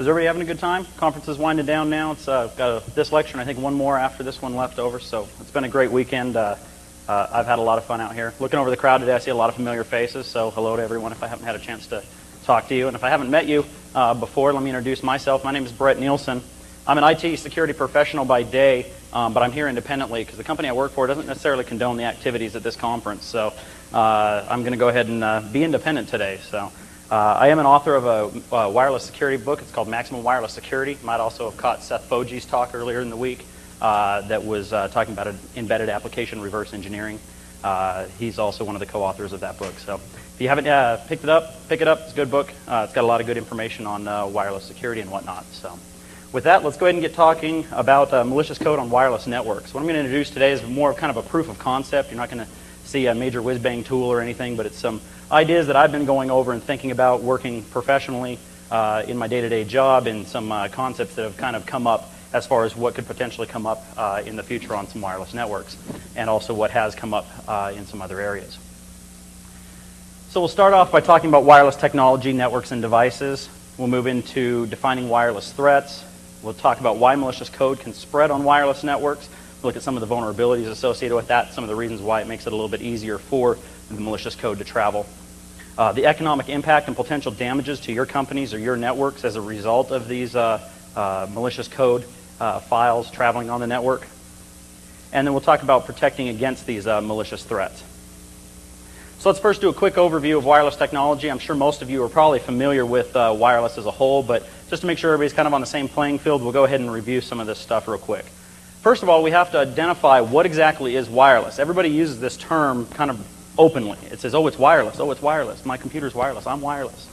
So is everybody having a good time? Conference is winding down now. It's got this lecture and I think one more after this one left over. So it's been a great weekend. I've had a lot of fun out here. Looking over the crowd today, I see a lot of familiar faces. So hello to everyone if I haven't had a chance to talk to you. And if I haven't met you before, let me introduce myself. My name is Brett Neilson. I'm an IT security professional by day, but I'm here independently because the company I work for doesn't necessarily condone the activities at this conference. So I'm going to go ahead and be independent today. So I am an author of a wireless security book. It's called Maximum Wireless Security. You might also have caught Seth Foge's talk earlier in the week that was talking about embedded application reverse engineering. He's also one of the co-authors of that book. So if you haven't picked it up, pick it up. It's a good book. It's got a lot of good information on wireless security and whatnot. So with that, let's go ahead and get talking about malicious code on wireless networks. What I'm going to introduce today is more of kind of a proof of concept. You're not going to see a major whiz-bang tool or anything, but it's some ideas that I've been going over and thinking about working professionally in my day-to-day job, and some concepts that have kind of come up as far as what could potentially come up in the future on some wireless networks, and also what has come up in some other areas. So we'll start off by talking about wireless technology, networks, and devices. We'll move into defining wireless threats. We'll talk about why malicious code can spread on wireless networks. We'll look at some of the vulnerabilities associated with that, some of the reasons why it makes it a little bit easier for the malicious code to travel. The economic impact and potential damages to your companies or your networks as a result of these malicious code files traveling on the network. And then we'll talk about protecting against these malicious threats. So let's first do a quick overview of wireless technology. I'm sure most of you are probably familiar with wireless as a whole, but just to make sure everybody's kind of on the same playing field, we'll go ahead and review some of this stuff real quick. First of all, we have to identify what exactly is wireless. Everybody uses this term kind of openly. It says, oh, it's wireless. Oh, it's wireless. My computer's wireless. I'm wireless.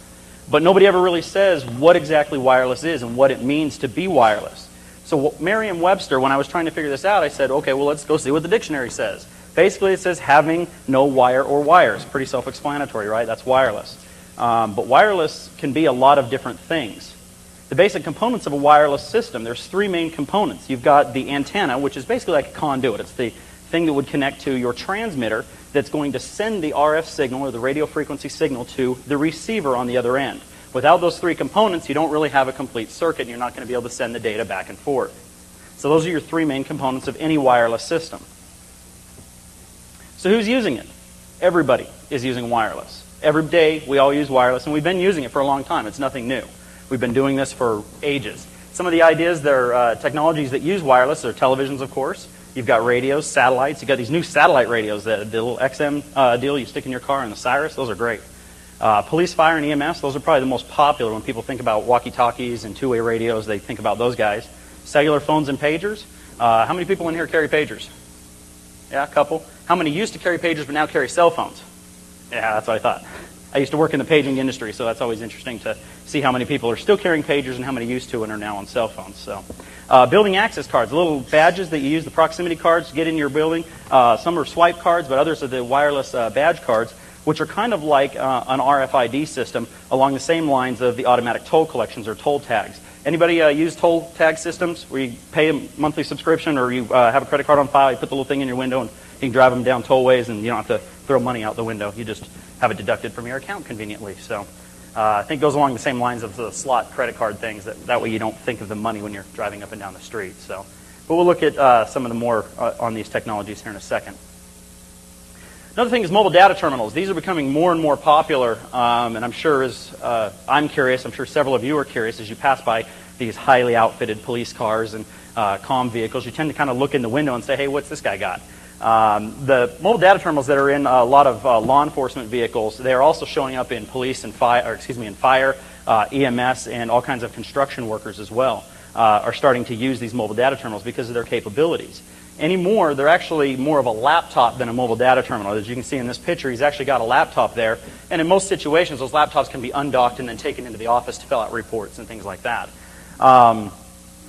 But nobody ever really says what exactly wireless is and what it means to be wireless. So Merriam-Webster, when I was trying to figure this out, I said, okay, well, let's go see what the dictionary says. Basically, it says having no wire or wires. Pretty self-explanatory, right? That's wireless. But wireless can be a lot of different things. The basic components of a wireless system, there's three main components. You've got the antenna, which is basically like a conduit. It's the thing that would connect to your transmitter that's going to send the RF signal or the radio frequency signal to the receiver on the other end. Without those three components, you don't really have a complete circuit, and you're not going to be able to send the data back and forth. So those are your three main components of any wireless system. So who's using it? Everybody is using wireless. Every day we all use wireless, and we've been using it for a long time. It's nothing new. We've been doing this for ages. Some of the ideas, they're technologies that use wireless. They're televisions, of course. You've got radios, satellites. You've got these new satellite radios, the little XM deal you stick in your car and the Cyrus. Those are great. Police, fire, and EMS, those are probably the most popular. When people think about walkie-talkies and two-way radios, they think about those guys. Cellular phones and pagers. How many people in here carry pagers? Yeah, a couple. How many used to carry pagers but now carry cell phones? Yeah, that's what I thought. I used to work in the paging industry, so that's always interesting to see how many people are still carrying pagers and how many used to and are now on cell phones. So, building access cards, little badges that you use, the proximity cards to get in your building. Some are swipe cards, but others are the wireless badge cards, which are kind of like an RFID system along the same lines of the automatic toll collections or toll tags. Anybody use toll tag systems where you pay a monthly subscription, or you have a credit card on file, you put the little thing in your window and you can drive them down tollways and you don't have to throw money out the window. You just have it deducted from your account conveniently. So I think it goes along the same lines of the slot credit card things. That way you don't think of the money when you're driving up and down the street. So, but we'll look at some of the more on these technologies here in a second. Another thing is mobile data terminals. These are becoming more and more popular, and I'm sure as I'm curious, I'm sure several of you are curious as you pass by these highly outfitted police cars and comm vehicles. You tend to kind of look in the window and say, hey, what's this guy got? The mobile data terminals that are in a lot of law enforcement vehicles, they are also showing up in police and fire, EMS, and all kinds of construction workers as well are starting to use these mobile data terminals because of their capabilities. Anymore, they're actually more of a laptop than a mobile data terminal. As you can see in this picture, he's actually got a laptop there, and in most situations, those laptops can be undocked and then taken into the office to fill out reports and things like that.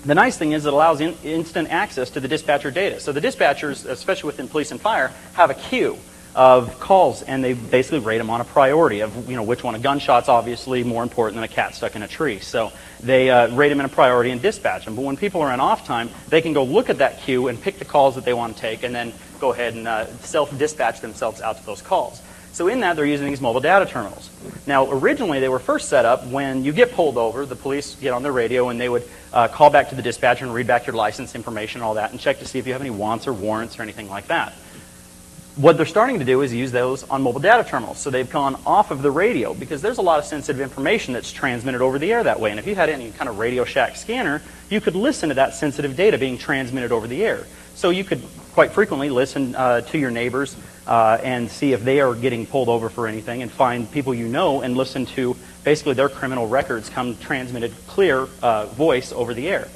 The nice thing is it allows instant access to the dispatcher data. So the dispatchers, especially within police and fire, have a queue of calls, and they basically rate them on a priority of which one. A gunshot's obviously more important than a cat stuck in a tree. So they rate them in a priority and dispatch them. But when people are in off time, they can go look at that queue and pick the calls that they want to take, and then go ahead and self-dispatch themselves out to those calls. So in that, they're using these mobile data terminals. Now, originally, they were first set up when you get pulled over, the police get on their radio, and they would call back to the dispatcher and read back your license information and all that, and check to see if you have any wants or warrants or anything like that. What they're starting to do is use those on mobile data terminals. So they've gone off of the radio because there's a lot of sensitive information that's transmitted over the air that way. And if you had any kind of Radio Shack scanner, you could listen to that sensitive data being transmitted over the air. So you could quite frequently listen to your neighbors and see if they are getting pulled over for anything, and find people you know and listen to basically their criminal records come transmitted clear voice over the air.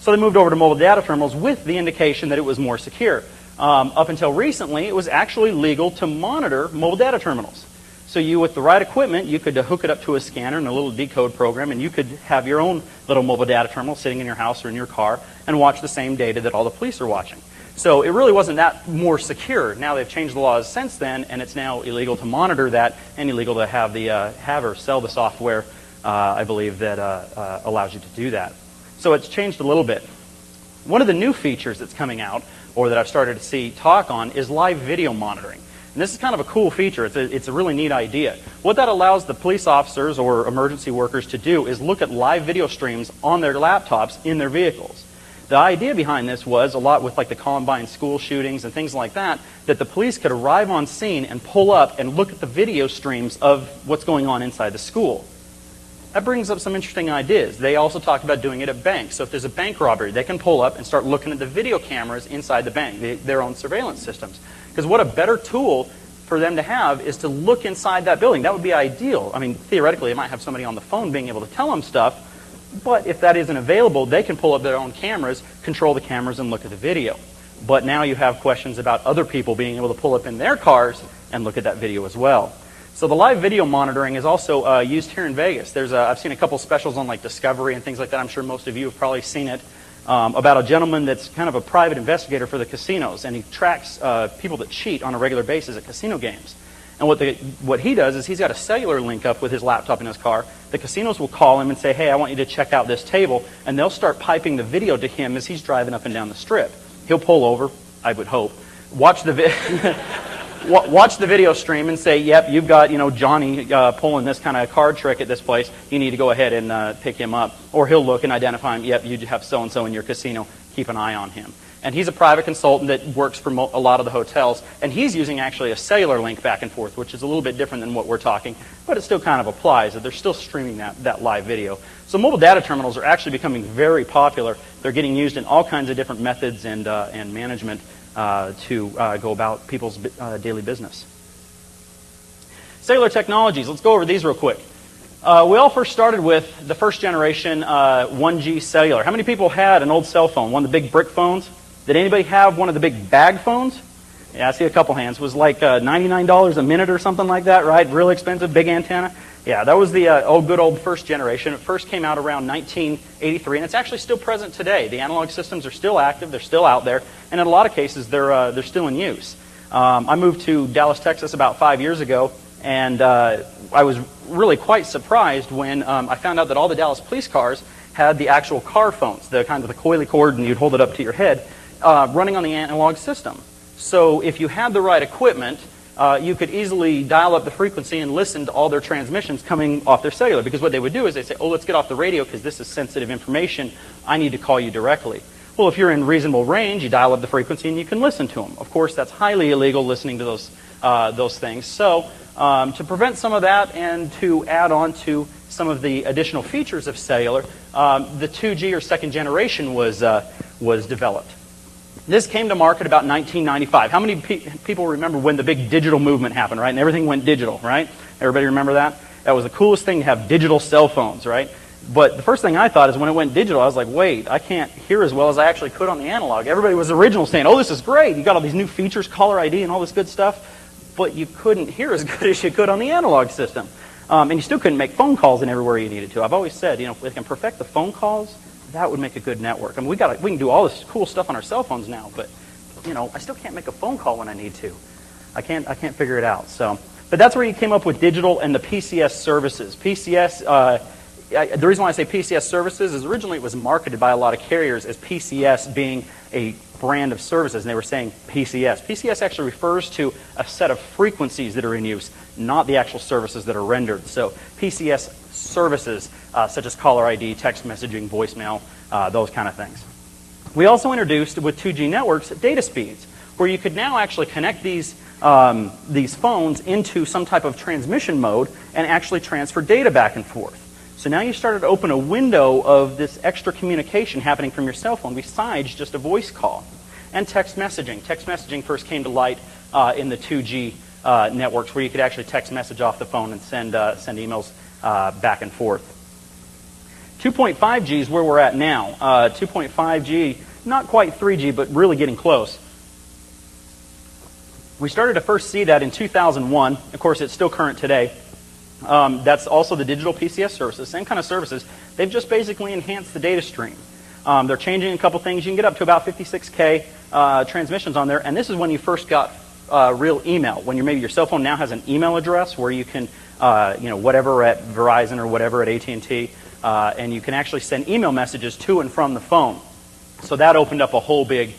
So they moved over to mobile data terminals with the indication that it was more secure. Up until recently, it was actually legal to monitor mobile data terminals. So you, with the right equipment, you could hook it up to a scanner and a little decode program, and you could have your own little mobile data terminal sitting in your house or in your car and watch the same data that all the police are watching. So it really wasn't that more secure. Now they've changed the laws since then, and it's now illegal to monitor that and illegal to have have or sell the software, I believe, that allows you to do that. So it's changed a little bit. One of the new features that's coming out, or that I've started to see talk on, is live video monitoring. And this is kind of a cool feature. It's a really neat idea. What that allows the police officers or emergency workers to do is look at live video streams on their laptops in their vehicles. The idea behind this was, a lot with like the Columbine school shootings and things like that, that the police could arrive on scene and pull up and look at the video streams of what's going on inside the school. That brings up some interesting ideas. They also talked about doing it at banks. So if there's a bank robbery, they can pull up and start looking at the video cameras inside the bank, their own surveillance systems. Because what a better tool for them to have is to look inside that building. That would be ideal. I mean, theoretically, they might have somebody on the phone being able to tell them stuff, but if that isn't available, they can pull up their own cameras, control the cameras, and look at the video. But now you have questions about other people being able to pull up in their cars and look at that video as well. So the live video monitoring is also used here in Vegas. I've seen a couple specials on like Discovery and things like that. I'm sure most of you have probably seen it, about a gentleman that's kind of a private investigator for the casinos, and he tracks people that cheat on a regular basis at casino games. And what he does is he's got a cellular link up with his laptop in his car. The casinos will call him and say, hey, I want you to check out this table, and they'll start piping the video to him as he's driving up and down the strip. He'll pull over, I would hope, watch the video stream and say, yep, you've got Johnny pulling this kind of card trick at this place. You need to go ahead and pick him up. Or he'll look and identify him, yep, you have so-and-so in your casino. Keep an eye on him. And he's a private consultant that works for a lot of the hotels. And he's using actually a cellular link back and forth, which is a little bit different than what we're talking. But it still kind of applies. That they're still streaming that live video. So mobile data terminals are actually becoming very popular. They're getting used in all kinds of different methods and management to go about people's daily business. Cellular technologies. Let's go over these real quick. We all first started with the first generation 1G cellular. How many people had an old cell phone, one of the big brick phones? Did anybody have one of the big bag phones? Yeah, I see a couple hands. It was like $99 a minute or something like that, right? Real expensive, big antenna. Yeah, that was the good old first generation. It first came out around 1983, and it's actually still present today. The analog systems are still active. They're still out there, and in a lot of cases, they're still in use. I moved to Dallas, Texas about 5 years ago, and I was really quite surprised when I found out that all the Dallas police cars had the actual car phones, the kind of the coily cord, and you'd hold it up to your head, running on the analog system. So if you had the right equipment, you could easily dial up the frequency and listen to all their transmissions coming off their cellular. Because what they would do is they'd say, oh, let's get off the radio because this is sensitive information. I need to call you directly. Well, if you're in reasonable range, you dial up the frequency and you can listen to them. Of course, that's highly illegal, listening to those things. So to prevent some of that and to add on to some of the additional features of cellular, the 2G or second generation was developed. This came to market about 1995. How many people remember when the big digital movement happened, right? And everything went digital, right? Everybody remember that? That was the coolest thing to have digital cell phones, right? But the first thing I thought is when it went digital, I was like, wait, I can't hear as well as I actually could on the analog. Everybody was original saying, oh, this is great. You got all these new features, caller ID and all this good stuff. But you couldn't hear as good as you could on the analog system. And you still couldn't make phone calls in everywhere you needed to. I've always said, if we can perfect the phone calls, that would make a good network. I mean, we can do all this cool stuff on our cell phones now, but I still can't make a phone call when I need to. I can't figure it out. But that's where you came up with digital and the PCS services. PCS. The reason why I say PCS services is originally it was marketed by a lot of carriers as PCS being a brand of services, and they were saying PCS. PCS actually refers to a set of frequencies that are in use, not the actual services that are rendered. So PCS services, such as caller ID, text messaging, voicemail, those kind of things. We also introduced, with 2G networks, data speeds, where you could now actually connect these phones into some type of transmission mode and actually transfer data back and forth. So now you started to open a window of this extra communication happening from your cell phone besides just a voice call. And text messaging. Text messaging first came to light in the 2G networks, where you could actually text message off the phone and send emails back and forth. 2.5G is where we're at now. 2.5G, not quite 3G, but really getting close. We started to first see that in 2001. Of course, it's still current today. That's also the digital PCS services, same kind of services. They've just basically enhanced the data stream. They're changing a couple things. You can get up to about 56K transmissions on there, and this is when you first got real email. When maybe your cell phone now has an email address where you can, whatever at Verizon or whatever at AT&T, and you can actually send email messages to and from the phone. So that opened up a whole big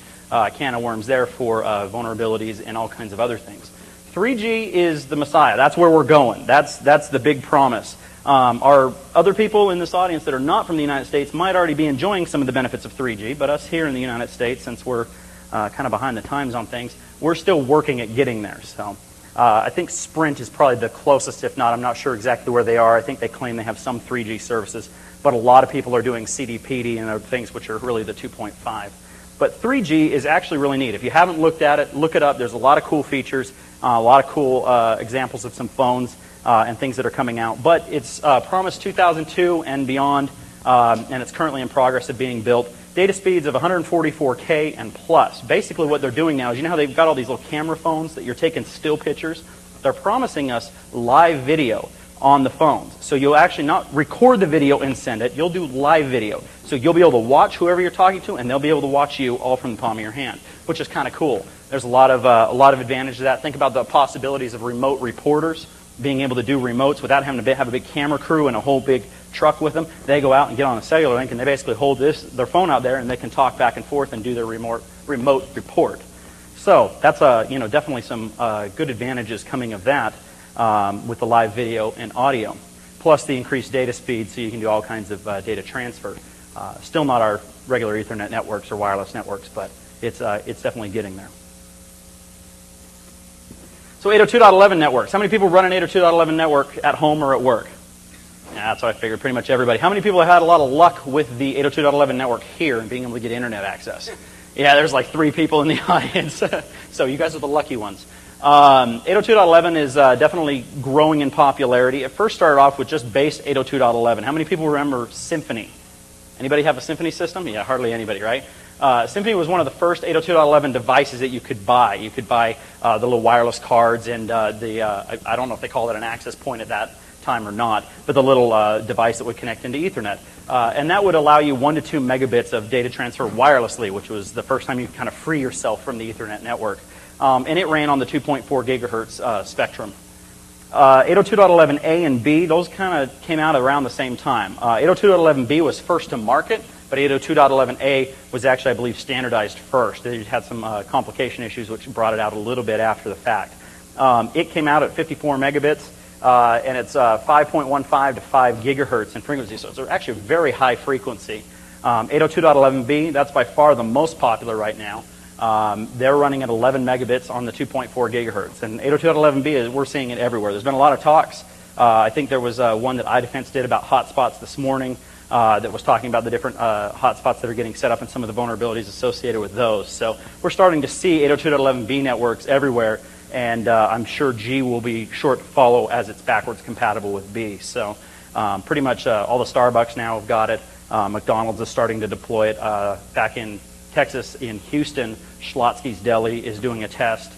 can of worms there for vulnerabilities and all kinds of other things. 3G is the messiah. That's where we're going. That's the big promise. Our other people in this audience that are not from the United States might already be enjoying some of the benefits of 3G, but us here in the United States, since we're kind of behind the times on things, we're still working at getting there. So I think Sprint is probably the closest, if not. I'm not sure exactly where they are. I think they claim they have some 3G services, but a lot of people are doing CDPD and other things, which are really the 2.5. But 3G is actually really neat. If you haven't looked at it, look it up. There's a lot of cool features, a lot of cool examples of some phones and things that are coming out. But it's promised 2002 and beyond, and it's currently in progress of being built. Data speeds of 144K and plus. Basically what they're doing now is, you know how they've got all these little camera phones that you're taking still pictures? They're promising us live video on the phones. So you'll actually not record the video and send it. You'll do live video. So you'll be able to watch whoever you're talking to, and they'll be able to watch you all from the palm of your hand, which is kind of cool. There's a lot of advantage to that. Think about the possibilities of remote reporters being able to do remotes without having to have a big camera crew and a whole big truck with them. They go out and get on a cellular link, and they basically hold their phone out there, and they can talk back and forth and do their remote report. So that's definitely some good advantages coming of that with the live video and audio, plus the increased data speed, so you can do all kinds of data transfer. Still not our regular Ethernet networks or wireless networks, but it's definitely getting there. So 802.11 networks. How many people run an 802.11 network at home or at work? Yeah, that's what I figured, pretty much everybody. How many people have had a lot of luck with the 802.11 network here and being able to get internet access? Yeah, there's like 3 people in the audience. So you guys are the lucky ones. 802.11 is definitely growing in popularity. It first started off with just base 802.11. How many people remember Symphony? Anybody have a Symphony system? Yeah, hardly anybody, right? Symphony was one of the first 802.11 devices that you could buy. You could buy the little wireless cards and I don't know if they called it an access point at that time or not, but the little device that would connect into Ethernet. And that would allow you 1 to 2 megabits of data transfer wirelessly, which was the first time you could kind of free yourself from the Ethernet network. And it ran on the 2.4 gigahertz spectrum. 802.11a and B, those kind of came out around the same time. 802.11b was first to market, but 802.11a was actually, I believe, standardized first. They had some complication issues which brought it out a little bit after the fact. It came out at 54 megabits, and it's 5.15 to 5 gigahertz in frequency, so it's actually a very high frequency. 802.11b, that's by far the most popular right now. They're running at 11 megabits on the 2.4 gigahertz. And 802.11b, we're seeing it everywhere. There's been a lot of talks. I think there was one that iDefense did about hotspots this morning that was talking about the different hotspots that are getting set up and some of the vulnerabilities associated with those. So we're starting to see 802.11b networks everywhere, and I'm sure G will be short to follow as it's backwards compatible with B. So pretty much all the Starbucks now have got it. McDonald's is starting to deploy it. Back in Texas, in Houston, Schlotsky's Deli is doing a test.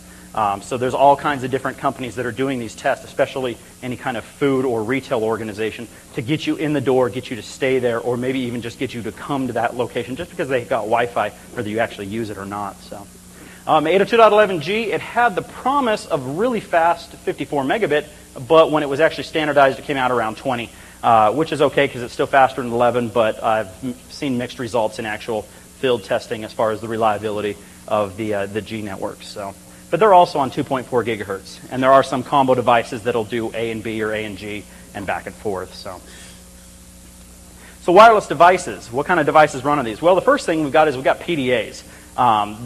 So there's all kinds of different companies that are doing these tests, especially any kind of food or retail organization, to get you in the door, get you to stay there, or maybe even just get you to come to that location just because they've got Wi-Fi, whether you actually use it or not. So 802.11g, it had the promise of really fast 54 megabit, but when it was actually standardized, it came out around 20, which is okay because it's still faster than 11, but I've seen mixed results in actual field testing as far as the reliability. of the G networks. So, but they're also on 2.4 gigahertz, and there are some combo devices that'll do A and B or A and G and back and forth. So wireless devices. What kind of devices run on these? Well, the first thing we've got PDAs.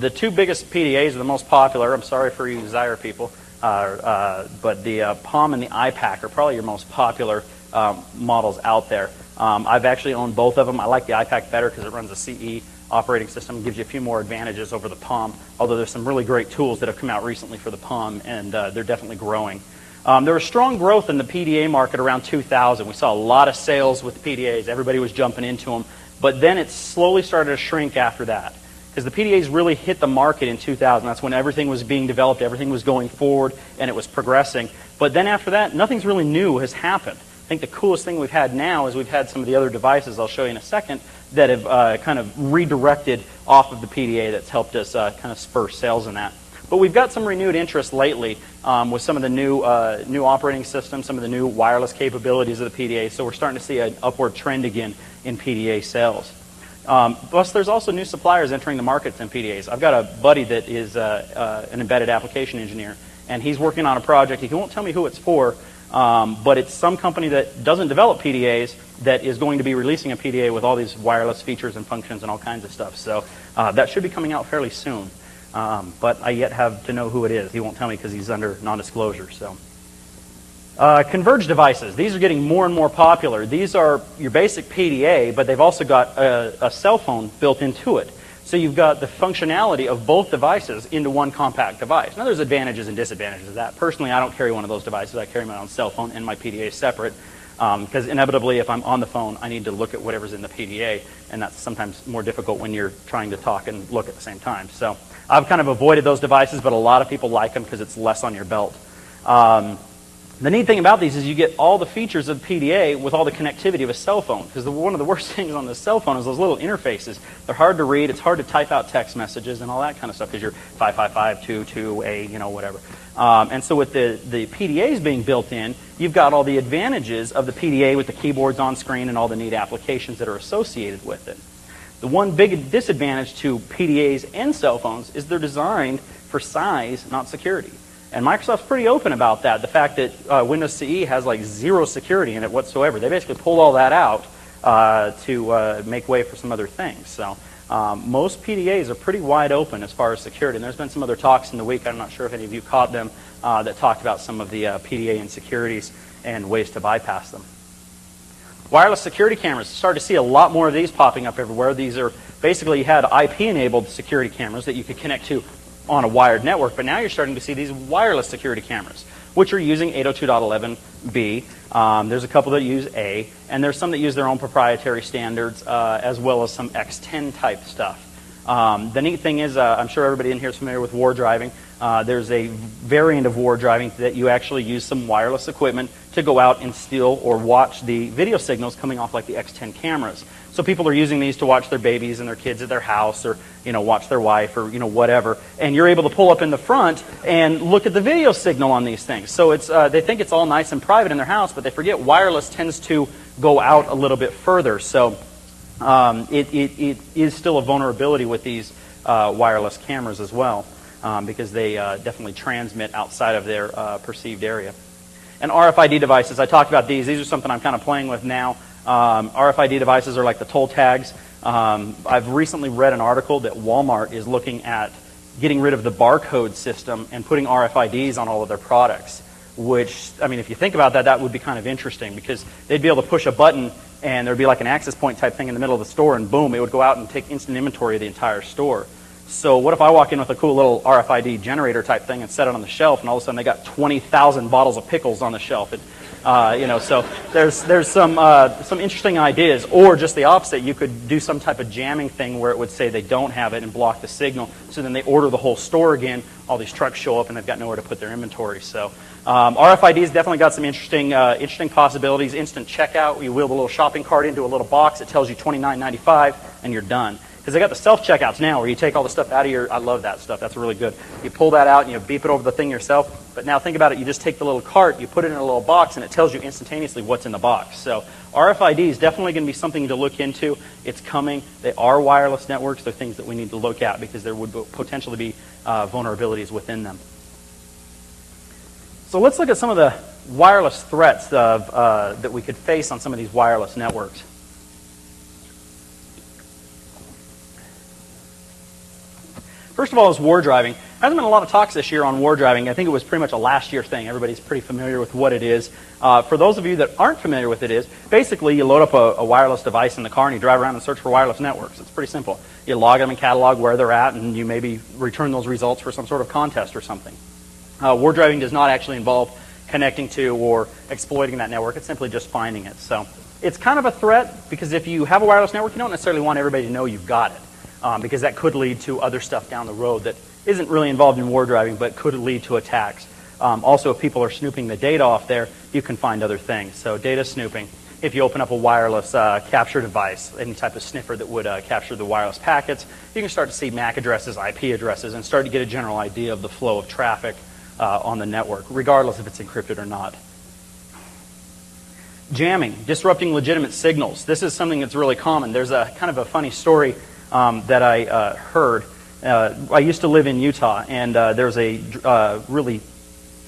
The two biggest PDAs are the most popular. I'm sorry for you Zaire people, but the Palm and the iPac are probably your most popular models out there. I've actually owned both of them. I like the iPac better because it runs a CE operating system, gives you a few more advantages over the Palm, although there's some really great tools that have come out recently for the Palm, and they're definitely growing. There was strong growth in the PDA market around 2000. We saw a lot of sales with the PDAs. Everybody was jumping into them, but then it slowly started to shrink after that, because the PDAs really hit the market in 2000. That's when everything was being developed, everything was going forward, and it was progressing. But then after that, nothing's really new has happened. I think the coolest thing we've had now is we've had some of the other devices I'll show you in a second that have kind of redirected off of the PDA that's helped us kind of spur sales in that. But we've got some renewed interest lately with some of the new operating systems, some of the new wireless capabilities of the PDA. So we're starting to see an upward trend again in PDA sales. Plus, there's also new suppliers entering the markets in PDAs. I've got a buddy that is an embedded application engineer, and he's working on a project. He won't tell me who it's for, but it's some company that doesn't develop PDAs that is going to be releasing a PDA with all these wireless features and functions and all kinds of stuff. So that should be coming out fairly soon. But I yet have to know who it is. He won't tell me because he's under non-disclosure. So, converged devices. These are getting more and more popular. These are your basic PDA, but they've also got a cell phone built into it. So you've got the functionality of both devices into one compact device. Now there's advantages and disadvantages of that. Personally, I don't carry one of those devices. I carry my own cell phone and my PDA separate. Because inevitably, if I'm on the phone, I need to look at whatever's in the PDA, and that's sometimes more difficult when you're trying to talk and look at the same time. So I've kind of avoided those devices, but a lot of people like them because it's less on your belt. The neat thing about these is you get all the features of PDA with all the connectivity of a cell phone, because one of the worst things on the cell phone is those little interfaces. They're hard to read. It's hard to type out text messages and all that kind of stuff because you're 55522A, whatever. And so with the PDAs being built in, you've got all the advantages of the PDA with the keyboards on screen and all the neat applications that are associated with it. The one big disadvantage to PDAs and cell phones is they're designed for size, not security. And Microsoft's pretty open about that. The fact that Windows CE has like zero security in it whatsoever. They basically pulled all that out to make way for some other things. So most PDAs are pretty wide open as far as security. And there's been some other talks in the week, I'm not sure if any of you caught them, that talked about some of the PDA insecurities and ways to bypass them. Wireless security cameras. Started to see a lot more of these popping up everywhere. These are basically, you had IP-enabled security cameras that you could connect to on a wired network, but now you're starting to see these wireless security cameras, which are using 802.11b. There's a couple that use A, and there's some that use their own proprietary standards, as well as some X10 type stuff. The neat thing is, I'm sure everybody in here is familiar with war driving. There's a variant of war driving that you actually use some wireless equipment to go out and steal or watch the video signals coming off like the X10 cameras. So people are using these to watch their babies and their kids at their house, or watch their wife, or whatever. And you're able to pull up in the front and look at the video signal on these things. So it's they think it's all nice and private in their house, but they forget wireless tends to go out a little bit further. So it is still a vulnerability with these wireless cameras as well, because they definitely transmit outside of their perceived area. And RFID devices, I talked about these. These are something I'm kind of playing with now. RFID devices are like the toll tags. I've recently read an article that Walmart is looking at getting rid of the barcode system and putting RFIDs on all of their products, which, I mean, if you think about that, that would be kind of interesting, because they'd be able to push a button and there'd be like an access point type thing in the middle of the store, and boom, it would go out and take instant inventory of the entire store. So what if I walk in with a cool little RFID generator type thing and set it on the shelf, and all of a sudden they got 20,000 bottles of pickles on the shelf? So there's some interesting ideas. Or just the opposite, you could do some type of jamming thing where it would say they don't have it and block the signal. So then they order the whole store again. All these trucks show up and they've got nowhere to put their inventory. So RFID's definitely got some interesting possibilities. Instant checkout, you wheel the little shopping cart into a little box. It tells you $29.95 and you're done. Because they got the self-checkouts now where you take all the stuff out of your, I love that stuff, that's really good. You pull that out and you beep it over the thing yourself. But now think about it, you just take the little cart, you put it in a little box, and it tells you instantaneously what's in the box. So RFID is definitely going to be something to look into. It's coming. They are wireless networks. They're things that we need to look at because there would potentially be vulnerabilities within them. So let's look at some of the wireless threats that we could face on some of these wireless networks. First of all is war driving. There hasn't been a lot of talks this year on war driving. I think it was pretty much a last year thing. Everybody's pretty familiar with what it is. For those of you that aren't familiar with it, basically you load up a wireless device in the car and you drive around and search for wireless networks. It's pretty simple. You log them and catalog where they're at, and you maybe return those results for some sort of contest or something. War driving does not actually involve connecting to or exploiting that network. It's simply just finding it. So it's kind of a threat because if you have a wireless network, you don't necessarily want everybody to know you've got it. Because that could lead to other stuff down the road that isn't really involved in war driving, but could lead to attacks. Also, if people are snooping the data off there, you can find other things. So data snooping, if you open up a wireless capture device, any type of sniffer that would capture the wireless packets, you can start to see MAC addresses, IP addresses, and start to get a general idea of the flow of traffic on the network, regardless if it's encrypted or not. Jamming, disrupting legitimate signals. This is something that's really common. There's a kind of a funny story that I heard. I used to live in Utah, and there's a really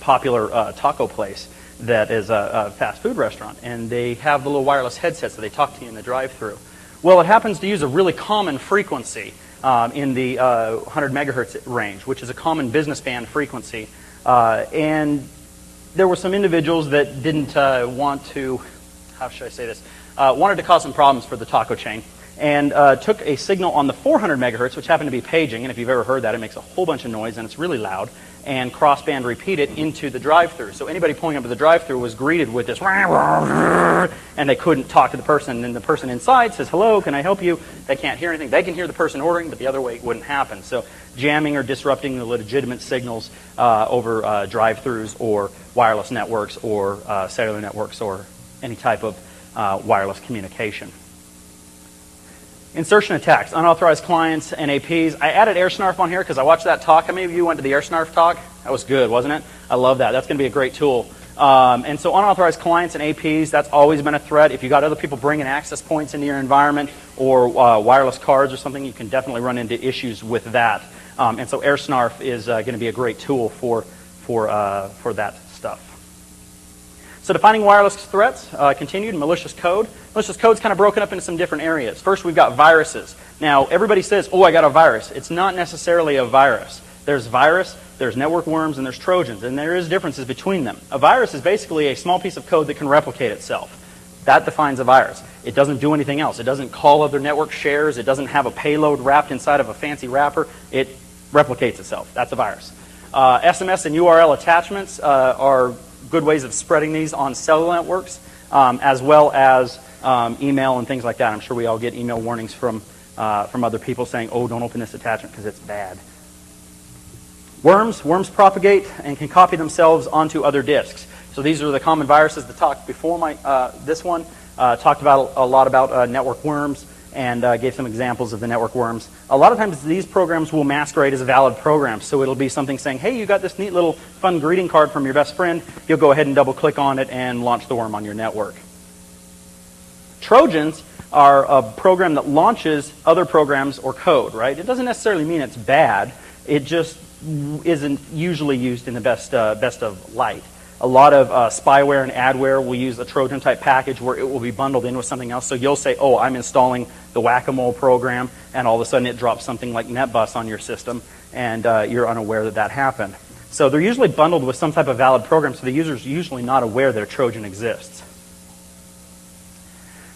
popular taco place that is a fast food restaurant, and they have the little wireless headsets that they talk to you in the drive-thru. Well, it happens to use a really common frequency in the 100 megahertz range, which is a common business band frequency. And there were some individuals that didn't want to, how should I say this, wanted to cause some problems for the taco chain, and took a signal on the 400 megahertz, which happened to be paging, and if you've ever heard that, it makes a whole bunch of noise, and it's really loud, and crossband repeat it into the drive-thru. So anybody pulling up to the drive-thru was greeted with this, and they couldn't talk to the person, and the person inside says, hello, can I help you? They can't hear anything. They can hear the person ordering, but the other way it wouldn't happen. So jamming or disrupting the legitimate signals over drive-thrus or wireless networks or cellular networks or any type of wireless communication. Insertion attacks, unauthorized clients, NAPs. I added AirSnarf on here because I watched that talk. How many of you went to the AirSnarf talk? That was good, wasn't it? I love that. That's going to be a great tool. And so unauthorized clients and APs, that's always been a threat. If you got other people bringing access points into your environment or wireless cards or something, you can definitely run into issues with that. And so AirSnarf is going to be a great tool for that stuff. So defining wireless threats, continued, malicious code. Malicious code's kind of broken up into some different areas. First, we've got viruses. Now, everybody says, oh, I got a virus. It's not necessarily a virus. There's virus, there's network worms, and there's Trojans, and there is differences between them. A virus is basically a small piece of code that can replicate itself. That defines a virus. It doesn't do anything else. It doesn't call other network shares. It doesn't have a payload wrapped inside of a fancy wrapper. It replicates itself. That's a virus. SMS and URL attachments are good ways of spreading these on cellular networks, as well as email and things like that. I'm sure we all get email warnings from other people saying, oh, don't open this attachment because it's bad. Worms propagate and can copy themselves onto other disks. So these are the common viruses. The talk before this one talked about a lot about network worms and gave some examples of the network worms. A lot of times these programs will masquerade as a valid program. So it'll be something saying, hey, you got this neat little fun greeting card from your best friend. You'll go ahead and double click on it and launch the worm on your network. Trojans are a program that launches other programs or code, right? It doesn't necessarily mean it's bad. It just isn't usually used in the best of light. A lot of spyware and adware will use a Trojan-type package where it will be bundled in with something else. So you'll say, oh, I'm installing the Whack-A-Mole program, and all of a sudden it drops something like NetBus on your system, and you're unaware that that happened. So they're usually bundled with some type of valid program, so the user's usually not aware that a Trojan exists.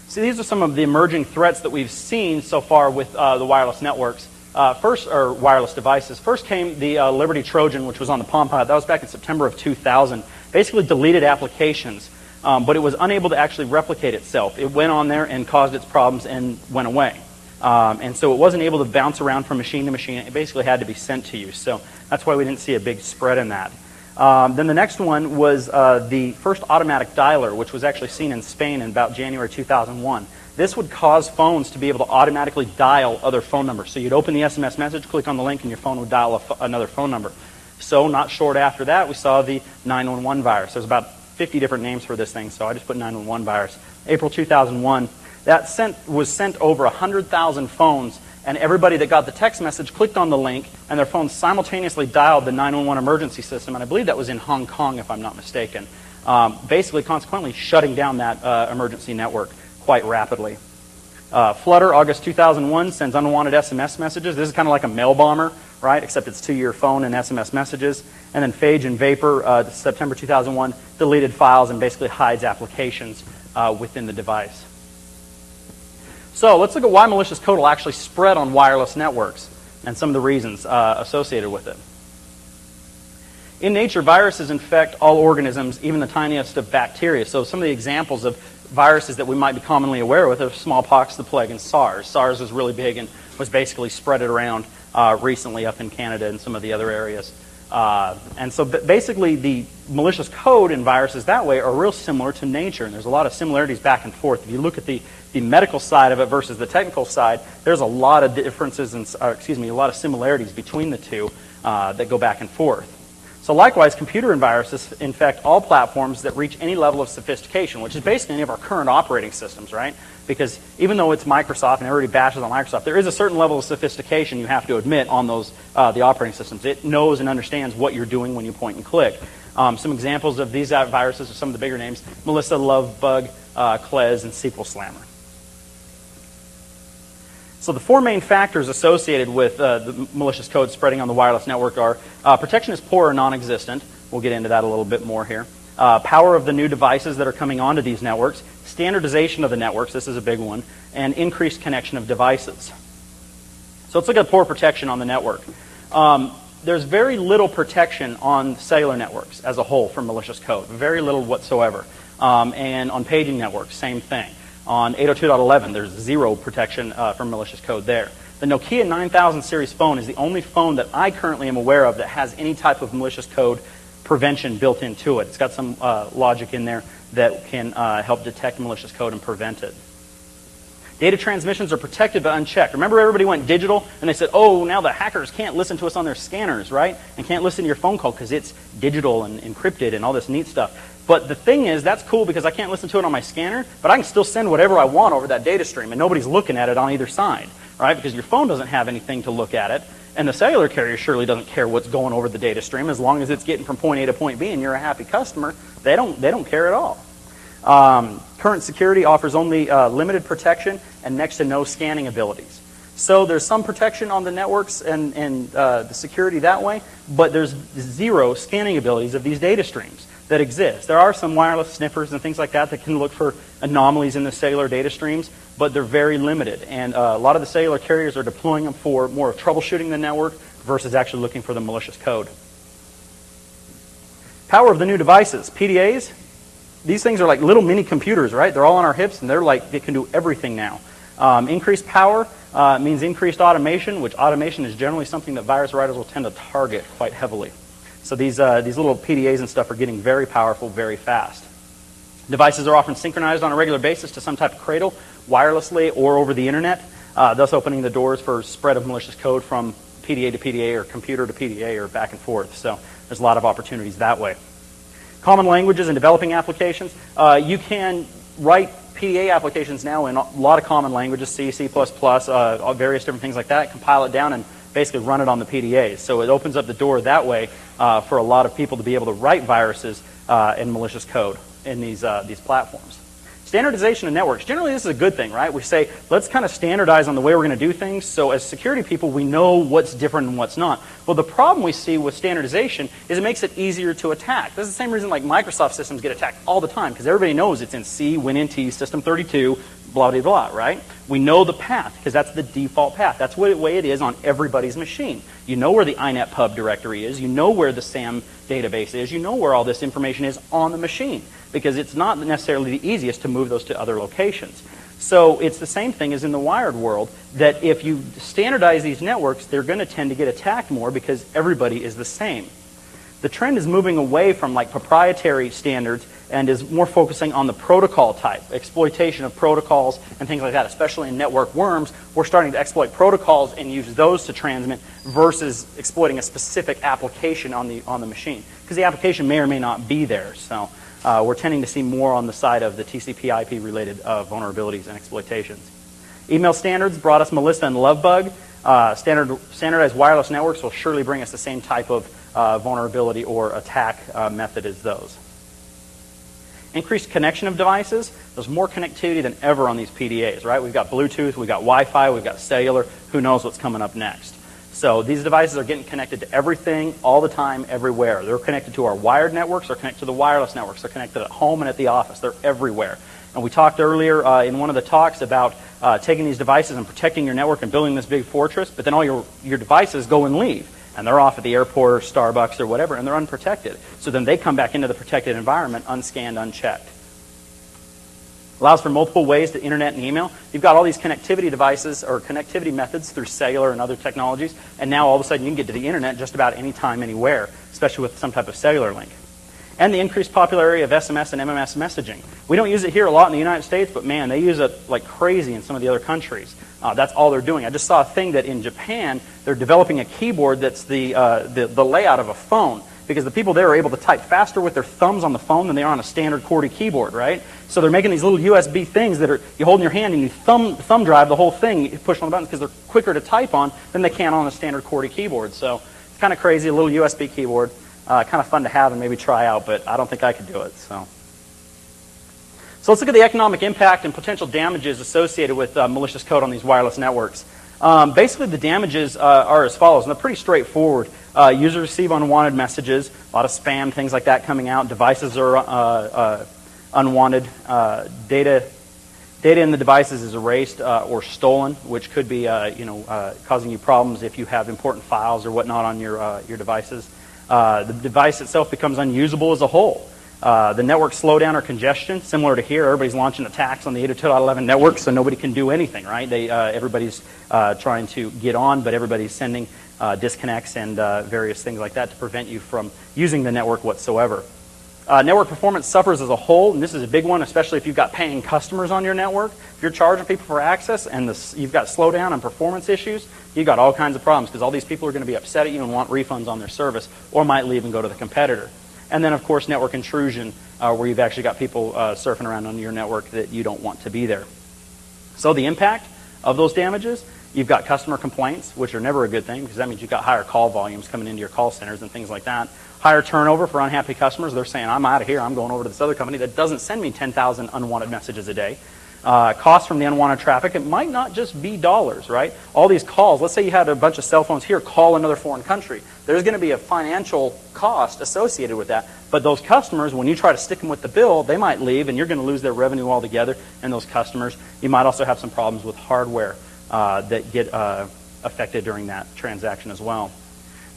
So these are some of the emerging threats that we've seen so far with the wireless networks. Or wireless devices. First came the Liberty Trojan, which was on the Palm Pilot. That was back in September of 2000. Basically deleted applications, but it was unable to actually replicate itself. It went on there and caused its problems and went away. And so it wasn't able to bounce around from machine to machine. It basically had to be sent to you. So that's why we didn't see a big spread in that. Then the next one was the first automatic dialer, which was actually seen in Spain in about January 2001. This would cause phones to be able to automatically dial other phone numbers. So you'd open the SMS message, click on the link, and your phone would dial another phone number. So not short after that, we saw the 911 virus. There's about 50 different names for this thing, so I just put 911 virus. April 2001, that was sent over 100,000 phones, and everybody that got the text message clicked on the link, and their phones simultaneously dialed the 911 emergency system, and I believe that was in Hong Kong, if I'm not mistaken. Basically, consequently, shutting down that emergency network quite rapidly. Flutter, August 2001, sends unwanted SMS messages. This is kind of like a mail bomber, right? Except it's to your phone and SMS messages. And then Phage and Vapor, September 2001, deleted files and basically hides applications within the device. So let's look at why malicious code will actually spread on wireless networks and some of the reasons associated with it. In nature, viruses infect all organisms, even the tiniest of bacteria. So some of the examples of viruses that we might be commonly aware with are smallpox, the plague, and SARS. SARS was really big and was basically spread around recently up in Canada and some of the other areas. And so basically the malicious code in viruses that way are real similar to nature, and there's a lot of similarities back and forth. If you look at the medical side of it versus the technical side, there's a lot of differences and a lot of similarities between the two that go back and forth. So likewise, computer viruses infect all platforms that reach any level of sophistication, which is basically any of our current operating systems, right? Because even though it's Microsoft and everybody bashes on Microsoft, there is a certain level of sophistication you have to admit on those the operating systems. It knows and understands what you're doing when you point and click. Some examples of these viruses are some of the bigger names: Melissa, Lovebug, Klez, and SQL Slammer. So the four main factors associated with the malicious code spreading on the wireless network are protection is poor or non-existent. We'll get into that a little bit more here. Power of the new devices that are coming onto these networks, standardization of the networks, this is a big one, and increased connection of devices. So let's look at poor protection on the network. There's very little protection on cellular networks as a whole from malicious code, very little whatsoever. And on paging networks, same thing. On 802.11, there's zero protection from malicious code there. The Nokia 9000 series phone is the only phone that I currently am aware of that has any type of malicious code prevention built into it. It's got some logic in there that can help detect malicious code and prevent it. Data transmissions are protected but unchecked. Remember, everybody went digital and they said, oh, now the hackers can't listen to us on their scanners, right? And can't listen to your phone call because it's digital and encrypted and all this neat stuff. But the thing is, that's cool because I can't listen to it on my scanner, but I can still send whatever I want over that data stream, and nobody's looking at it on either side, right? Because your phone doesn't have anything to look at it, and the cellular carrier surely doesn't care what's going over the data stream as long as it's getting from point A to point B and you're a happy customer. They don't care at all. Current security offers only limited protection and next to no scanning abilities. So there's some protection on the networks and the security that way, but there's zero scanning abilities of these data streams that exist. There are some wireless sniffers and things like that that can look for anomalies in the cellular data streams, but they're very limited. And a lot of the cellular carriers are deploying them for more of troubleshooting the network versus actually looking for the malicious code. Power of the new devices. PDAs, these things are like little mini computers, right? They're all on our hips, and they can do everything now. Increased power means increased automation, which automation is generally something that virus writers will tend to target quite heavily. So these little PDAs and stuff are getting very powerful very fast. Devices are often synchronized on a regular basis to some type of cradle, wirelessly or over the internet, thus opening the doors for spread of malicious code from PDA to PDA or computer to PDA or back and forth. So there's a lot of opportunities that way. Common languages and developing applications. You can write PDA applications now in a lot of common languages, C, C++, various different things like that, compile it down and basically run it on the PDAs. So it opens up the door that way for a lot of people to be able to write viruses and malicious code in these platforms. Standardization of networks. Generally, this is a good thing, right? We say, let's kind of standardize on the way we're going to do things, so as security people, we know what's different and what's not. Well, the problem we see with standardization is it makes it easier to attack. This is the same reason like Microsoft systems get attacked all the time, because everybody knows it's in C, WinNT, System 32, blah, blah, blah, right? We know the path, because that's the default path. That's the way it is on everybody's machine. You know where the INET pub directory is. You know where the SAM database is. You know where all this information is on the machine, because it's not necessarily the easiest to move those to other locations. So it's the same thing as in the wired world, that if you standardize these networks, they're going to tend to get attacked more because everybody is the same. The trend is moving away from like proprietary standards and is more focusing on the protocol type, exploitation of protocols and things like that, especially in network worms. We're starting to exploit protocols and use those to transmit versus exploiting a specific application on the machine, because the application may or may not be there. So we're tending to see more on the side of the TCP/IP related vulnerabilities and exploitations. Email standards brought us Melissa and Lovebug. Standardized wireless networks will surely bring us the same type of vulnerability or attack method as those. Increased connection of devices. There's more connectivity than ever on these PDAs, right? We've got Bluetooth, we've got Wi-Fi, we've got cellular. Who knows what's coming up next? So these devices are getting connected to everything, all the time, everywhere. They're connected to our wired networks, they're connected to the wireless networks, they're connected at home and at the office. They're everywhere. And we talked earlier in one of the talks about taking these devices and protecting your network and building this big fortress, but then all your devices go and leave. And they're off at the airport or Starbucks or whatever, and they're unprotected. So then they come back into the protected environment unscanned, unchecked. Allows for multiple ways to internet and email. You've got all these connectivity devices or connectivity methods through cellular and other technologies, and now all of a sudden you can get to the internet just about any time, anywhere, especially with some type of cellular link. And the increased popularity of SMS and MMS messaging. We don't use it here a lot in the United States, but man, they use it like crazy in some of the other countries. That's all they're doing. I just saw a thing that in Japan, they're developing a keyboard that's the layout of a phone, because the people there are able to type faster with their thumbs on the phone than they are on a standard QWERTY keyboard, right? So they're making these little USB things that you hold in your hand and you thumb drive the whole thing, you push on the buttons, because they're quicker to type on than they can on a standard QWERTY keyboard. So it's kind of crazy, a little USB keyboard. Kind of fun to have and maybe try out, but I don't think I could do it. So let's look at the economic impact and potential damages associated with malicious code on these wireless networks. Basically, the damages are as follows, and they're pretty straightforward. Users receive unwanted messages, a lot of spam, things like that coming out. Devices are unwanted. Data in the devices is erased or stolen, which could be causing you problems if you have important files or whatnot on your devices. The device itself becomes unusable as a whole. The network slowdown or congestion, similar to here, everybody's launching attacks on the 802.11 network, so nobody can do anything, right? Everybody's trying to get on, but everybody's sending disconnects and various things like that to prevent you from using the network whatsoever. Network performance suffers as a whole, and this is a big one, especially if you've got paying customers on your network. If you're charging people for access and you've got slowdown and performance issues, you've got all kinds of problems, because all these people are going to be upset at you and want refunds on their service, or might leave and go to the competitor. And then, of course, network intrusion, where you've actually got people surfing around on your network that you don't want to be there. So the impact of those damages, you've got customer complaints, which are never a good thing, because that means you've got higher call volumes coming into your call centers and things like that. Higher turnover for unhappy customers. They're saying, I'm out of here. I'm going over to this other company that doesn't send me 10,000 unwanted messages a day. Costs from the unwanted traffic. It might not just be dollars, right? All these calls, let's say you had a bunch of cell phones here call another foreign country. There's going to be a financial cost associated with that. But those customers, when you try to stick them with the bill, they might leave and you're going to lose their revenue altogether. And those customers, you might also have some problems with hardware that get affected during that transaction as well.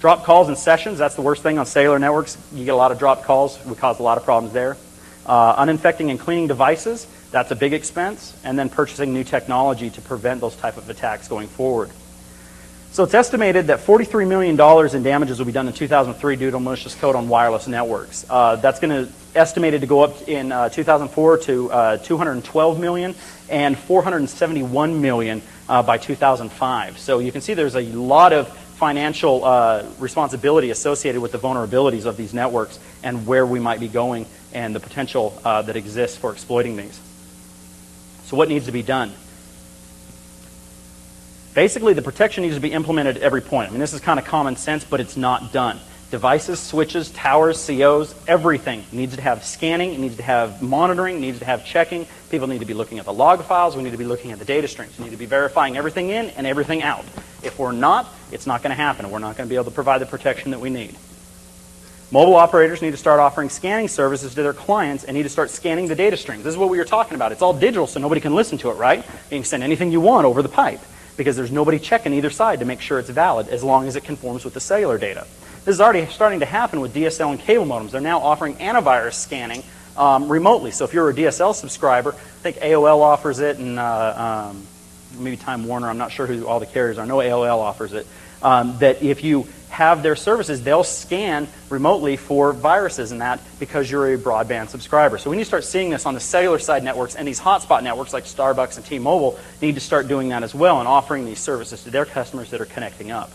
Drop calls and sessions, that's the worst thing on cellular networks. You get a lot of dropped calls, would cause a lot of problems there. Uninfecting and cleaning devices, that's a big expense. And then purchasing new technology to prevent those type of attacks going forward. So it's estimated that $43 million in damages will be done in 2003 due to malicious code on wireless networks. That's going to estimated to go up in 2004 to $212 million and $471 million by 2005. So you can see there's a lot of financial responsibility associated with the vulnerabilities of these networks and where we might be going and the potential that exists for exploiting these. So what needs to be done? Basically, the protection needs to be implemented at every point. I mean, this is kind of common sense, but it's not done. Devices, switches, towers, COs, everything needs to have scanning, it needs to have monitoring, it needs to have checking. People need to be looking at the log files, we need to be looking at the data streams. We need to be verifying everything in and everything out. If we're not, it's not going to happen. We're not going to be able to provide the protection that we need. Mobile operators need to start offering scanning services to their clients and need to start scanning the data streams. This is what we were talking about. It's all digital, so nobody can listen to it, right? You can send anything you want over the pipe because there's nobody checking either side to make sure it's valid as long as it conforms with the cellular data. This is already starting to happen with DSL and cable modems. They're now offering antivirus scanning remotely. So if you're a DSL subscriber, I think AOL offers it and maybe Time Warner, I'm not sure who all the carriers are. I know AOL offers it. that if you have their services, they'll scan remotely for viruses and that because you're a broadband subscriber. So we need to start seeing this on the cellular side networks, and these hotspot networks like Starbucks and T-Mobile need to start doing that as well and offering these services to their customers that are connecting up.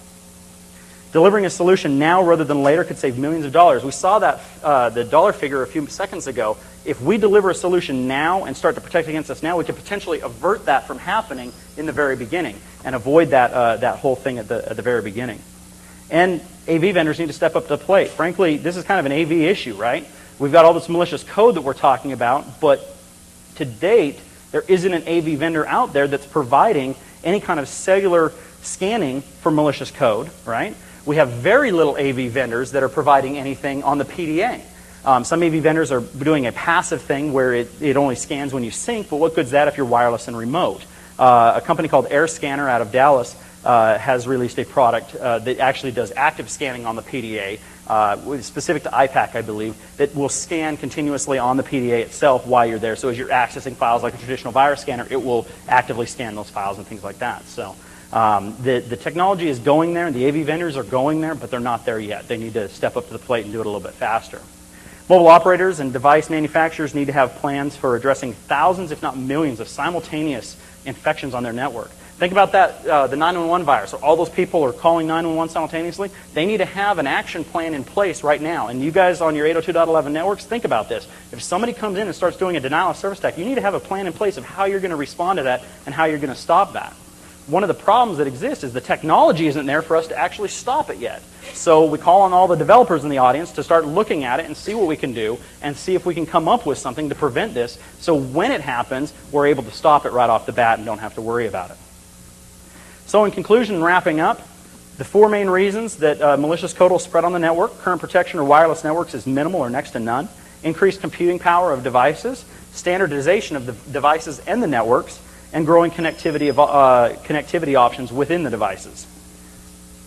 Delivering a solution now rather than later could save millions of dollars. We saw that the dollar figure a few seconds ago. If we deliver a solution now and start to protect against us now, we could potentially avert that from happening in the very beginning and avoid that whole thing at the very beginning. And AV vendors need to step up to the plate. Frankly, this is kind of an AV issue, right? We've got all this malicious code that we're talking about, but to date, there isn't an AV vendor out there that's providing any kind of cellular scanning for malicious code, right? We have very little AV vendors that are providing anything on the PDA. Some AV vendors are doing a passive thing where it only scans when you sync, but what good's that if you're wireless and remote? A company called AirScanner out of Dallas has released a product that actually does active scanning on the PDA, specific to IPAC, I believe, that will scan continuously on the PDA itself while you're there. So as you're accessing files like a traditional virus scanner, it will actively scan those files and things like that. So the technology is going there, and the AV vendors are going there, but they're not there yet. They need to step up to the plate and do it a little bit faster. Mobile operators and device manufacturers need to have plans for addressing thousands, if not millions, of simultaneous infections on their network. Think about that, the 911 virus. All those people are calling 911 simultaneously. They need to have an action plan in place right now. And you guys on your 802.11 networks, think about this. If somebody comes in and starts doing a denial of service attack, you need to have a plan in place of how you're going to respond to that and how you're going to stop that. One of the problems that exists is the technology isn't there for us to actually stop it yet. So we call on all the developers in the audience to start looking at it and see what we can do and see if we can come up with something to prevent this so when it happens, we're able to stop it right off the bat and don't have to worry about it. So in conclusion and wrapping up, the four main reasons that malicious code will spread on the network, current protection of wireless networks is minimal or next to none, increased computing power of devices, standardization of the devices and the networks, and growing connectivity options within the devices.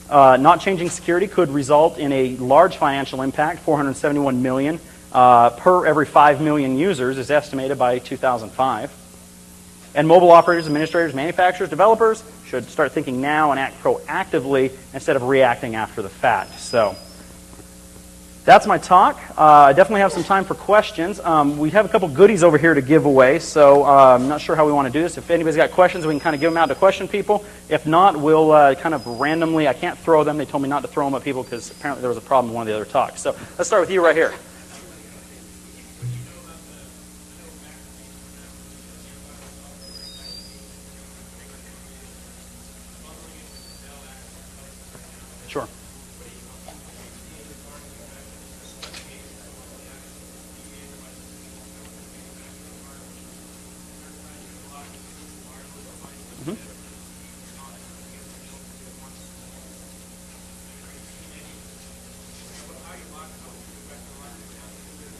Not changing security could result in a large financial impact, 471 million per every 5 million users is estimated by 2005. And mobile operators, administrators, manufacturers, developers should start thinking now and act proactively instead of reacting after the fact. So that's my talk. I definitely have some time for questions. We have a couple goodies over here to give away, so I'm not sure how we want to do this. If anybody's got questions, we can kind of give them out to question people. If not, we'll kind of randomly, I can't throw them. They told me not to throw them at people because apparently there was a problem in one of the other talks. So let's start with you right here. Sure.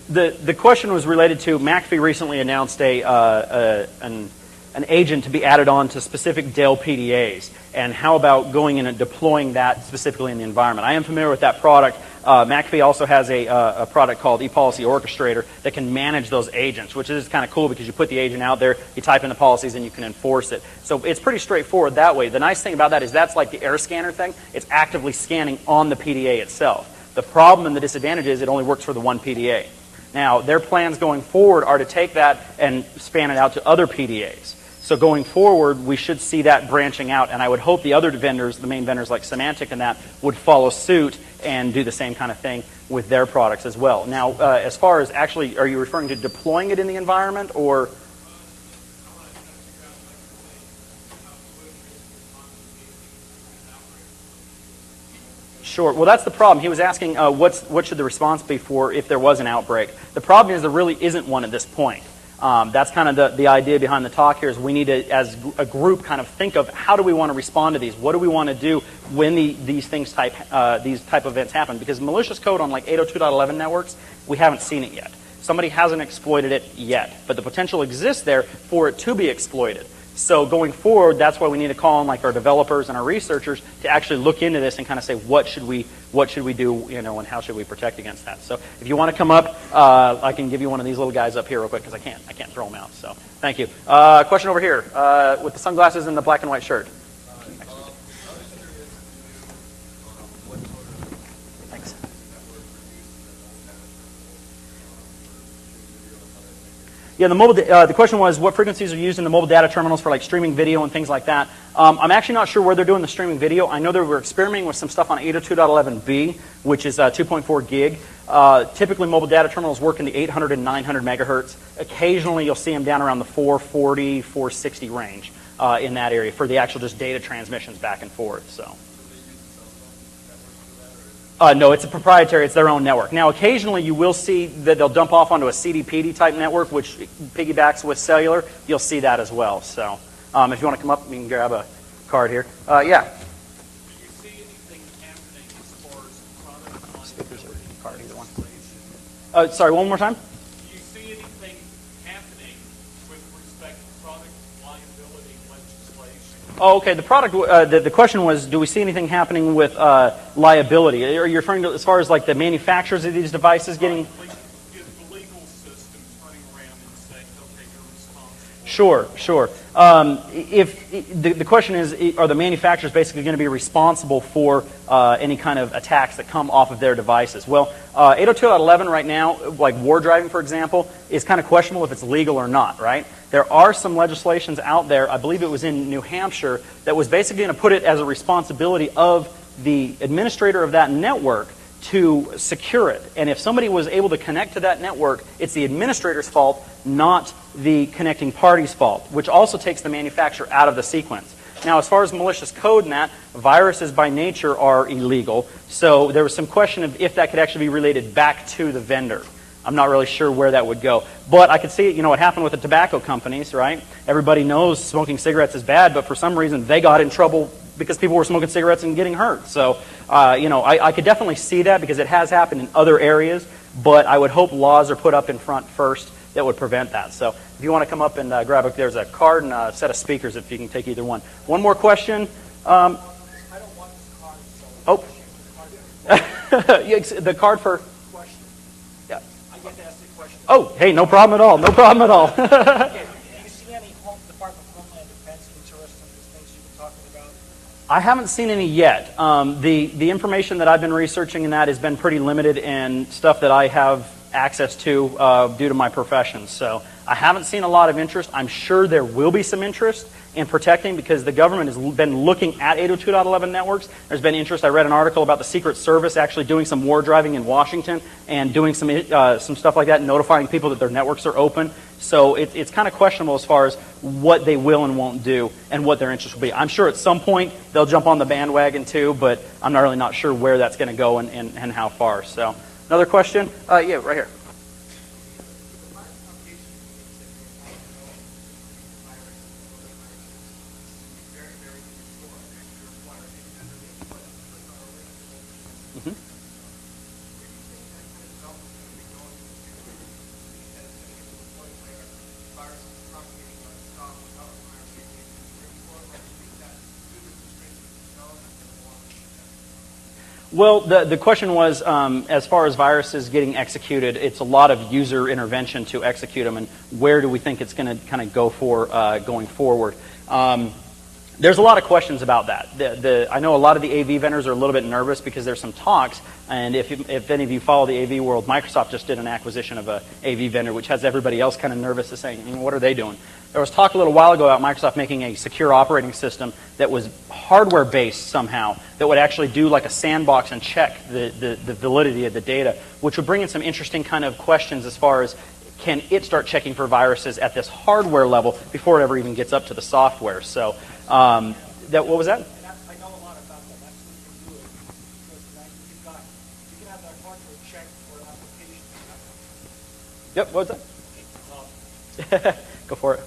The question was related to McAfee recently announced an agent to be added on to specific Dell PDAs, and how about going in and deploying that specifically in the environment. I am familiar with that product. McAfee also has a product called ePolicy Orchestrator that can manage those agents, which is kind of cool because you put the agent out there, you type in the policies, and you can enforce it. So it's pretty straightforward that way. The nice thing about that is that's like the AirScanner thing. It's actively scanning on the PDA itself. The problem and the disadvantage is it only works for the one PDA. Now, their plans going forward are to take that and span it out to other PDAs. So going forward, we should see that branching out, and I would hope the other vendors, the main vendors like Symantec and that, would follow suit and do the same kind of thing with their products as well. Now, as far as actually, are you referring to deploying it in the environment, or? Sure. Well, that's the problem. He was asking what should the response be for if there was an outbreak. The problem is there really isn't one at this point. That's kind of the idea behind the talk here is we need to, as a group, kind of think of how do we want to respond to these? What do we want to do when these type of events happen? Because malicious code on like 802.11 networks, we haven't seen it yet. Somebody hasn't exploited it yet, but the potential exists there for it to be exploited. So going forward, that's why we need to call on like our developers and our researchers to actually look into this and kind of say what should we do, and how should we protect against that. So if you want to come up, I can give you one of these little guys up here real quick because I can't throw them out. So thank you. Question over here with the sunglasses and the black and white shirt. Yeah, the question was what frequencies are used in the mobile data terminals for like streaming video and things like that. I'm actually not sure where they're doing the streaming video. I know they were experimenting with some stuff on 802.11b, which is 2.4 gig. Typically, mobile data terminals work in the 800 and 900 megahertz. Occasionally, you'll see them down around the 440, 460 range in that area for the actual just data transmissions back and forth. So. No, it's a proprietary. It's their own network. Now, occasionally you will see that they'll dump off onto a CD-PD type network, which piggybacks with cellular. You'll see that as well. So if you want to come up, you can grab a card here. Yeah. Do you see anything happening as far as product Speakers or card, either one. Sorry, one more time? Do you see anything happening with respect to product liability legislation? Oh, okay. The question was, do we see anything happening with liability? Are you referring to as far as like the manufacturers of these devices getting? Is the legal system turning around and saying, okay, you're responsible? Sure. If the question is, are the manufacturers basically going to be responsible for any kind of attacks that come off of their devices? Well, 802.11 right now, like war driving, for example, is kind of questionable if it's legal or not, right? There are some legislations out there, I believe it was in New Hampshire, that was basically going to put it as a responsibility of the administrator of that network to secure it. And if somebody was able to connect to that network, it's the administrator's fault, not the connecting party's fault, which also takes the manufacturer out of the sequence. Now, as far as malicious code and that, viruses by nature are illegal. So there was some question of if that could actually be related back to the vendor. I'm not really sure where that would go. But I could see it, what happened with the tobacco companies, right? Everybody knows smoking cigarettes is bad, but for some reason they got in trouble because people were smoking cigarettes and getting hurt. So, I could definitely see that because it has happened in other areas, but I would hope laws are put up in front first that would prevent that. So if you want to come up and grab there's a card and a set of speakers if you can take either one. One more question. I don't want this card, so the card for... question. Yeah. I get to ask the question. Oh, hey, no problem at all. No problem at all. Okay. Do you see any Department of Homeland Defense interest in these things you've been talking about? I haven't seen any yet. The information that I've been researching in that has been pretty limited and stuff that I have access to due to my profession. So I haven't seen a lot of interest. I'm sure there will be some interest in protecting because the government has been looking at 802.11 networks. There's been interest. I read an article about the Secret Service actually doing some war driving in Washington and doing some stuff like that, notifying people that their networks are open. So it's kind of questionable as far as what they will and won't do and what their interest will be. I'm sure at some point they'll jump on the bandwagon too, but I'm not sure where that's going to go and how far. So another question? Yeah, right here. Well, the question was, as far as viruses getting executed, it's a lot of user intervention to execute them, and where do we think it's going to kind of go for going forward? There's a lot of questions about that. I know a lot of the AV vendors are a little bit nervous because there's some talks, and if any of you follow the AV world, Microsoft just did an acquisition of a AV vendor, which has everybody else kind of nervous to saying, what are they doing? There was talk a little while ago about Microsoft making a secure operating system that was hardware-based somehow, that would actually do like a sandbox and check the validity of the data, which would bring in some interesting kind of questions as far as can it start checking for viruses at this hardware level before it ever even gets up to the software. So, what was that? I know a lot about that. That's what you can do it because you can have that hardware check for an application. Yep, what was that? Go for it.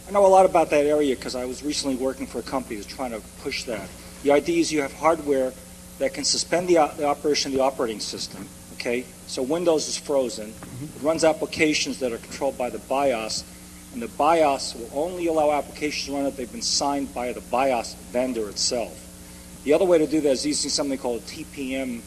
I know a lot about that area because I was recently working for a company that's trying to push that. The idea is you have hardware that can suspend the operation of the operating system. Okay, so Windows is frozen. It runs applications that are controlled by the BIOS, and the BIOS will only allow applications to run if they've been signed by the BIOS vendor itself. The other way to do that is using something called a TPM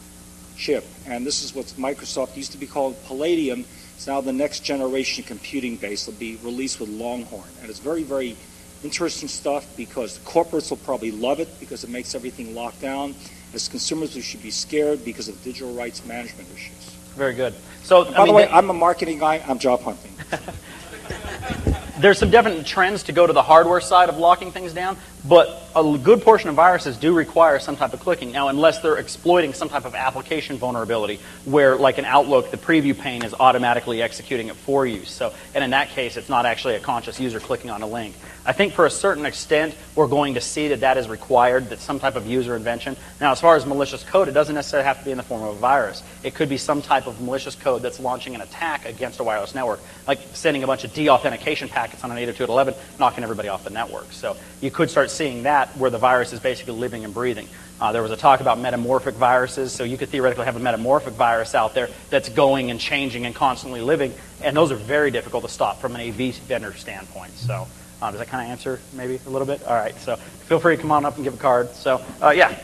chip, and this is what Microsoft used to be called Palladium. It's now the next generation computing base. It'll be released with Longhorn, and it's very, very interesting stuff because the corporates will probably love it because it makes everything locked down. As consumers, we should be scared because of digital rights management issues. Very good. So, by the way, I'm a marketing guy. I'm job hunting. there's some definite trends to go to the hardware side of locking things down, but a good portion of viruses do require some type of clicking. Now, unless they're exploiting some type of application vulnerability where, like in Outlook, the preview pane is automatically executing it for you. So, and in that case, it's not actually a conscious user clicking on a link. I think for a certain extent, we're going to see that that is required, that some type of user invention. Now, as far as malicious code, it doesn't necessarily have to be in the form of a virus. It could be some type of malicious code that's launching an attack against a wireless network, like sending a bunch of deauthentication packets on an 802.11, knocking everybody off the network. So you could start seeing that where the virus is basically living and breathing. There was a talk about metamorphic viruses, so you could theoretically have a metamorphic virus out there that's going and changing and constantly living, and those are very difficult to stop from an AV vendor standpoint. So does that kind of answer maybe a little bit? All right, so feel free to come on up and give a card. So, yeah.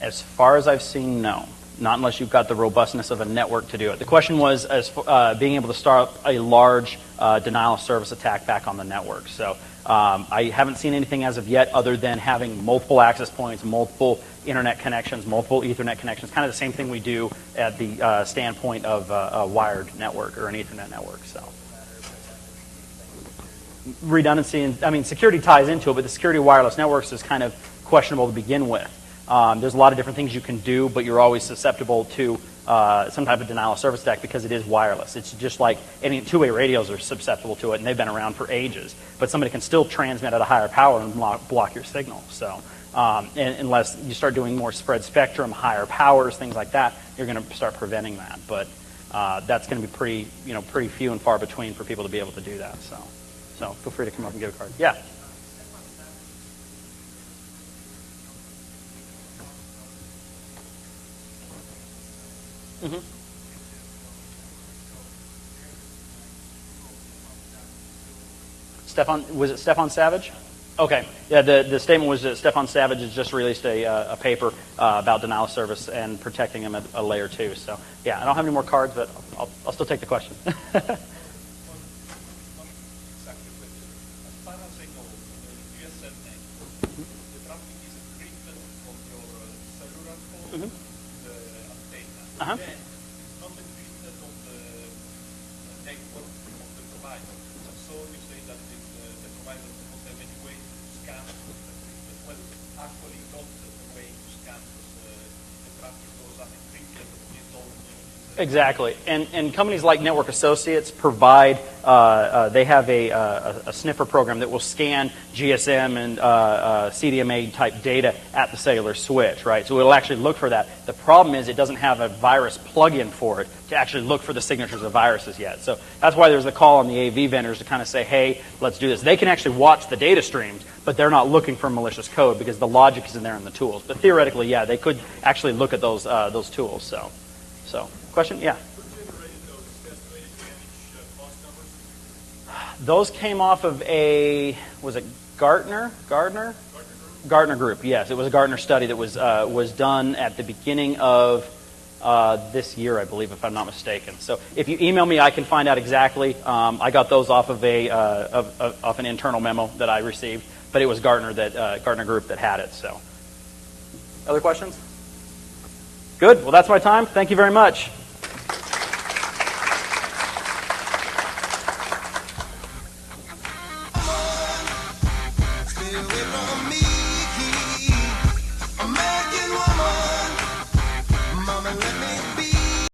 As far as I've seen, no. Not unless you've got the robustness of a network to do it. The question was as being able to start a large denial of service attack back on the network. So I haven't seen anything as of yet other than having multiple access points, multiple internet connections, multiple Ethernet connections, kind of the same thing we do at the standpoint of a wired network or an Ethernet network. So redundancy, and I mean, security ties into it, but the security of wireless networks is kind of questionable to begin with. There's a lot of different things you can do, but you're always susceptible to some type of denial of service attack because it is wireless. It's just like any two-way radios are susceptible to it, and they've been around for ages. But somebody can still transmit at a higher power and block your signal. So unless you start doing more spread spectrum, higher powers, things like that, you're going to start preventing that. But that's going to be pretty few and far between for people to be able to do that. So feel free to come up and give a card. Yeah. Mm-hmm. Was it Stefan Savage? Okay. Yeah, the statement was that Stefan Savage has just released a paper about denial of service and protecting them at a layer 2. So, yeah, I don't have any more cards, but I'll still take the question. Mm-hmm. Uh-huh. Exactly, and companies like Network Associates provide. They have a sniffer program that will scan GSM and CDMA type data at the cellular switch, right? So it'll actually look for that. The problem is it doesn't have a virus plug-in for it to actually look for the signatures of viruses yet. So that's why there's the call on the AV vendors to kind of say, hey, let's do this. They can actually watch the data streams, but they're not looking for malicious code because the logic is in there in the tools. But theoretically, yeah, they could actually look at those tools. So. Question? Yeah. Those came off of was it Gartner Group? Yes, it was a Gartner study that was done at the beginning of this year, I believe, if I'm not mistaken. So if you email me, I can find out exactly. I got those off of off an internal memo that I received, but it was Gartner Group that had it. So, other questions? Good. Well, that's my time. Thank you very much. Stay away from me.